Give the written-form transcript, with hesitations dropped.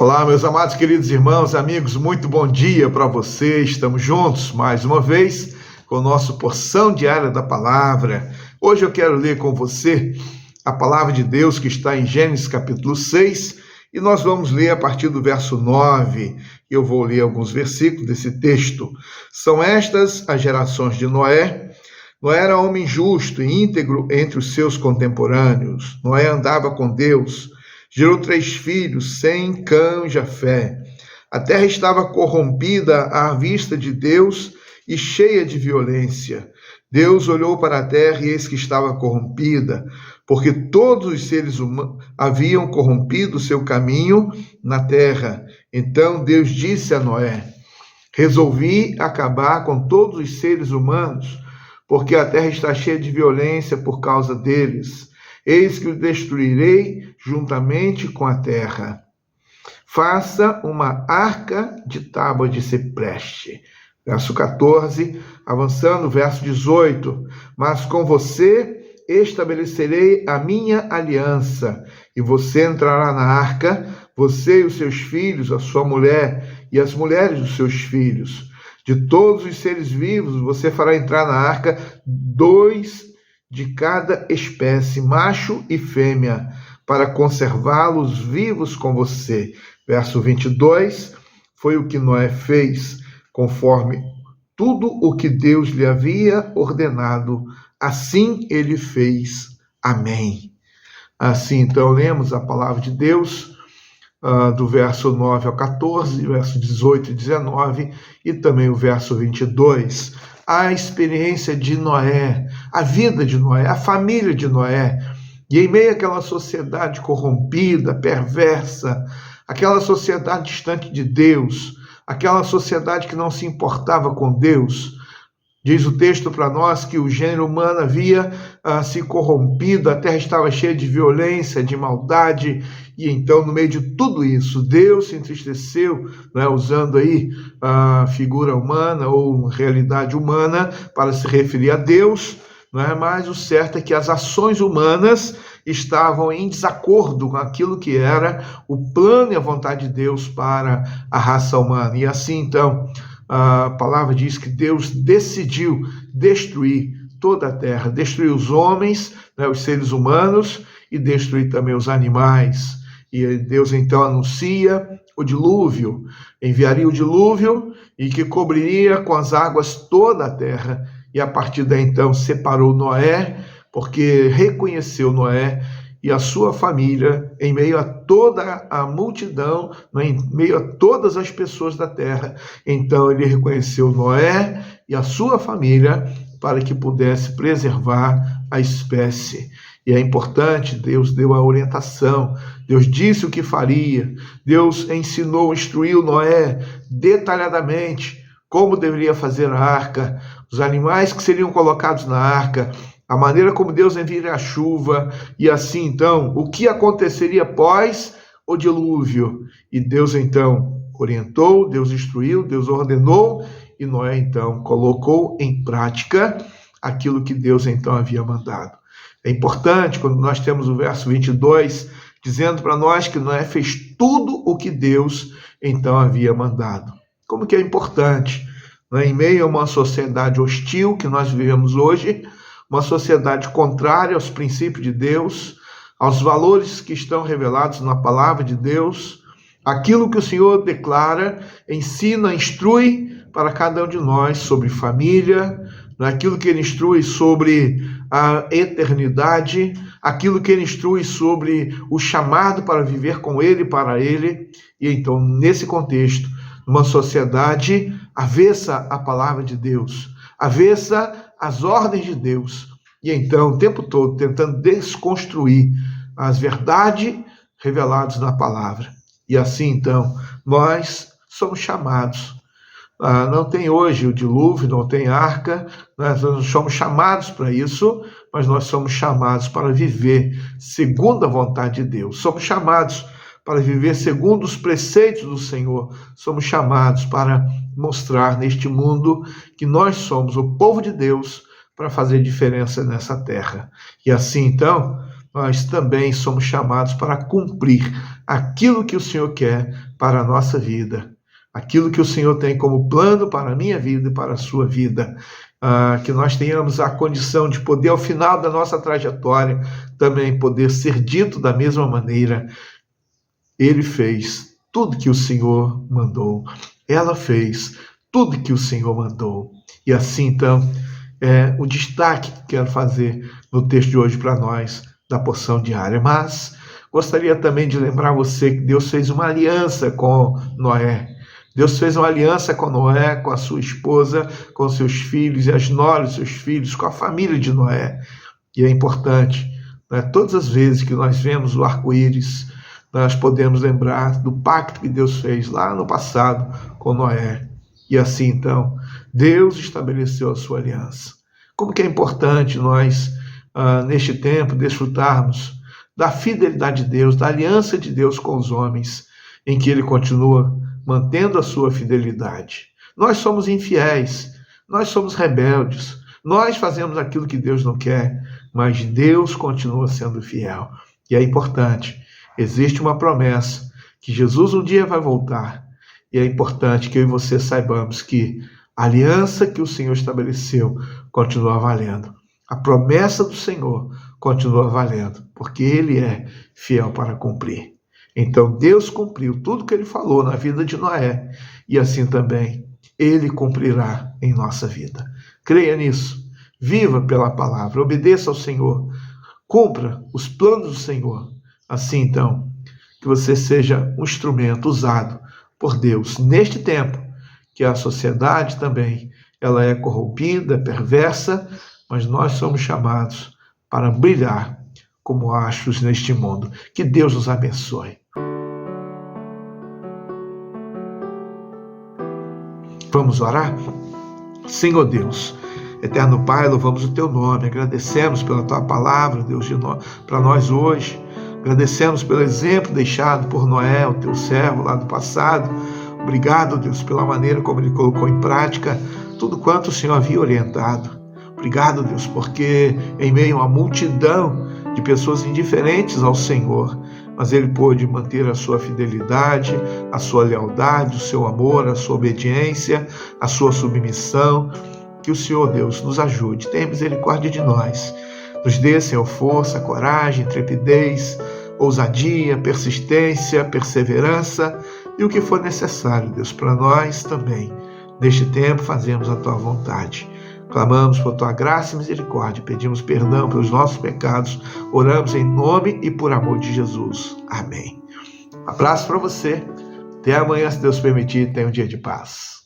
Olá, meus amados, queridos irmãos, amigos, muito bom dia para vocês. Estamos juntos mais uma vez com a nossa porção diária da palavra. Hoje eu quero ler com você a palavra de Deus que está em Gênesis capítulo 6 e nós vamos ler a partir do verso 9. Eu vou ler alguns versículos desse texto. São estas as gerações de Noé. Noé era homem justo e íntegro entre os seus contemporâneos. Noé andava com Deus. Gerou 3 filhos, Sem, Cã e Jafé. A terra estava corrompida à vista de Deus e cheia de violência. Deus olhou para a terra e eis que estava corrompida, porque todos os seres humanos haviam corrompido o seu caminho na terra. Então Deus disse a Noé: resolvi acabar com todos os seres humanos, porque a terra está cheia de violência por causa deles. Eis que o destruirei juntamente com a terra. Faça uma arca de tábua de cipreste. Verso 14, avançando, verso 18. Mas com você estabelecerei a minha aliança, e você entrará na arca, você e os seus filhos, a sua mulher e as mulheres dos seus filhos. De todos os seres vivos, você fará entrar na arca 2 de cada espécie, macho e fêmea, para conservá-los vivos com você. Verso 22, foi o que Noé fez, conforme tudo o que Deus lhe havia ordenado, assim ele fez. Amém. Assim, então, lemos a palavra de Deus, do verso 9 ao 14, verso 18 e 19, e também o verso 22. A experiência de Noé, a vida de Noé, a família de Noé, e em meio àquela sociedade corrompida, perversa, aquela sociedade distante de Deus, aquela sociedade que não se importava com Deus, diz o texto para nós que o gênero humano havia se corrompido, a terra estava cheia de violência, de maldade, e então, no meio de tudo isso, Deus se entristeceu, né, usando aí a figura humana ou realidade humana para se referir a Deus, né, mas o certo é que as ações humanas estavam em desacordo com aquilo que era o plano e a vontade de Deus para a raça humana. E assim, então, a palavra diz que Deus decidiu destruir toda a terra, destruir os homens, né, os seres humanos, e destruir também os animais. E Deus então anuncia o dilúvio, enviaria o dilúvio e que cobriria com as águas toda a terra. E a partir daí então separou Noé, porque reconheceu Noé e a sua família em meio a toda a multidão, em meio a todas as pessoas da terra. Então ele reconheceu Noé e a sua família para que pudesse preservar a espécie. E é importante, Deus deu a orientação, Deus disse o que faria, Deus ensinou, instruiu Noé detalhadamente como deveria fazer a arca, os animais que seriam colocados na arca, a maneira como Deus enviaria a chuva, e assim então, o que aconteceria após o dilúvio. E Deus então orientou, Deus instruiu, Deus ordenou, e Noé então colocou em prática aquilo que Deus então havia mandado. É importante quando nós temos o verso 22, dizendo para nós que Noé fez tudo o que Deus então havia mandado. Como que é importante, né? Em meio a uma sociedade hostil que nós vivemos hoje, uma sociedade contrária aos princípios de Deus, aos valores que estão revelados na palavra de Deus, aquilo que o Senhor declara, ensina, instrui para cada um de nós sobre família, aquilo que ele instrui sobre a eternidade, aquilo que ele instrui sobre o chamado para viver com ele e para ele. E então, nesse contexto, uma sociedade avessa à palavra de Deus, avessa às ordens de Deus, e então, o tempo todo, tentando desconstruir as verdades reveladas na palavra. E assim, então, nós somos chamados. Não tem hoje o dilúvio, não tem arca, nós não somos chamados para isso, mas nós somos chamados para viver segundo a vontade de Deus. Somos chamados para viver segundo os preceitos do Senhor. Somos chamados para mostrar neste mundo que nós somos o povo de Deus para fazer diferença nessa terra. E assim, então, nós também somos chamados para cumprir aquilo que o Senhor quer para a nossa vida, aquilo que o Senhor tem como plano para a minha vida e para a sua vida. Que nós tenhamos a condição de poder, ao final da nossa trajetória, também poder ser dito da mesma maneira: ele fez tudo que o Senhor mandou, ela fez tudo que o Senhor mandou. E assim, então, é o destaque que quero fazer no texto de hoje para nós, da porção diária. Mas gostaria também de lembrar você que Deus fez uma aliança com Noé. Deus fez uma aliança com Noé, com a sua esposa, com seus filhos e as noras dos seus filhos, com a família de Noé. E é importante, né? Todas as vezes que nós vemos o arco-íris, nós podemos lembrar do pacto que Deus fez lá no passado com Noé. E assim, então, Deus estabeleceu a sua aliança. Como que é importante nós, neste tempo, desfrutarmos da fidelidade de Deus, da aliança de Deus com os homens, em que Ele continua mantendo a sua fidelidade. Nós somos infiéis, nós somos rebeldes, nós fazemos aquilo que Deus não quer, mas Deus continua sendo fiel. E é importante, existe uma promessa que Jesus um dia vai voltar, e é importante que eu e você saibamos que a aliança que o Senhor estabeleceu continua valendo. A promessa do Senhor continua valendo, porque Ele é fiel para cumprir. Então Deus cumpriu tudo que Ele falou na vida de Noé, e assim também Ele cumprirá em nossa vida. Creia nisso, viva pela palavra, obedeça ao Senhor, cumpra os planos do Senhor. Assim então, que você seja um instrumento usado por Deus neste tempo, que a sociedade também ela é corrompida, perversa, mas nós somos chamados para brilhar como astros neste mundo. Que Deus nos abençoe. Vamos orar? Senhor Deus, eterno Pai, louvamos o Teu nome, agradecemos pela Tua palavra, Deus, para nós hoje. Agradecemos pelo exemplo deixado por Noé, o Teu servo lá do passado. Obrigado, Deus, pela maneira como ele colocou em prática tudo quanto o Senhor havia orientado. Obrigado, Deus, porque em meio a uma multidão de pessoas indiferentes ao Senhor, mas ele pôde manter a sua fidelidade, a sua lealdade, o seu amor, a sua obediência, a sua submissão. Que o Senhor, Deus, nos ajude, tenha misericórdia de nós. Nos dê, Senhor, força, coragem, intrepidez, ousadia, persistência, perseverança e o que for necessário, Deus, para nós também. Neste tempo, fazemos a Tua vontade. Clamamos por Tua graça e misericórdia, pedimos perdão pelos nossos pecados, oramos em nome e por amor de Jesus. Amém. Abraço para você. Até amanhã, se Deus permitir, tenha um dia de paz.